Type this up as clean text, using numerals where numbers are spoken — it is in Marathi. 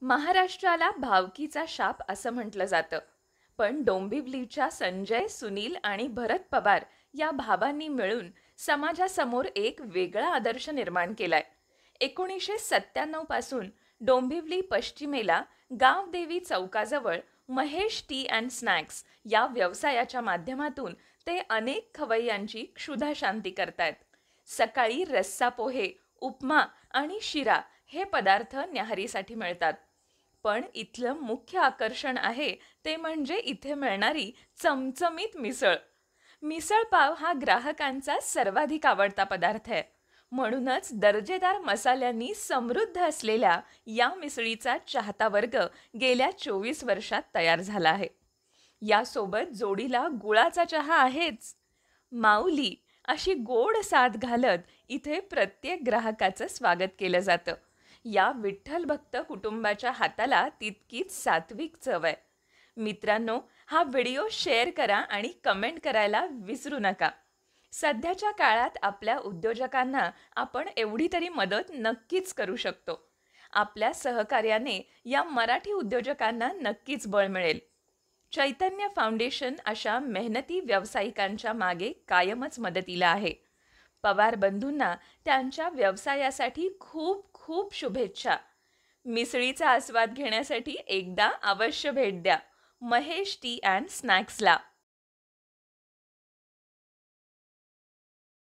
महाराष्ट्राला भावकीचा शाप असं म्हटलं जातं. पण डोंबिवलीच्या संजय, सुनील आणि भरत पवार या भावांनी मिळून समाजासमोर एक वेगळा आदर्श निर्माण केलाय. 1997 पासून डोंबिवली पश्चिमेला गावदेवी चौकाजवळ महेश टी अँड स्नॅक्स या व्यवसायाच्या माध्यमातून ते अनेक खवय्यांची क्षुधा शांती करतायत. सकाळी रस्सा पोहे, उपमा आणि शिरा हे पदार्थ न्याहारीसाठी मिळतात. पण इथलं मुख्य आकर्षण आहे ते म्हणजे इथे मिळणारी चमचमीत मिसळ. मिसळ पाव हा ग्राहकांचा सर्वाधिक आवडता पदार्थ आहे. म्हणूनच दर्जेदार मसाल्यांनी समृद्ध असलेल्या या मिसळीचा चाहता वर्ग गेल्या 24 वर्षात तयार झाला आहे. यासोबत जोडीला गुळाचा चहा आहेच. माऊली अशी गोड साद घालत इथे प्रत्येक ग्राहकाचं स्वागत केलं जातं. या विठ्ठल भक्त कुटुंबाच्या हाताला तितकीच सात्विक चव आहे. मित्रांनो, हा व्हिडिओ शेअर करा आणि कमेंट करायला विसरू नका. सध्याच्या काळात आपल्या उद्योजकांना आपण एवढी तरी मदत नक्कीच करू शकतो. आपल्या सहकार्याने या मराठी उद्योजकांना नक्कीच बळ मिळेल. चैतन्य फाउंडेशन अशा मेहनती व्यावसायिकांच्या मागे कायमच मदतीला आहे. पवार बंधूंना त्यांच्या व्यवसायासाठी खूप खूप शुभेच्छा. मिसळीचा आस्वाद घेण्यासाठी एकदा अवश्य भेट द्या महेश टी अँड स्नॅक्सला.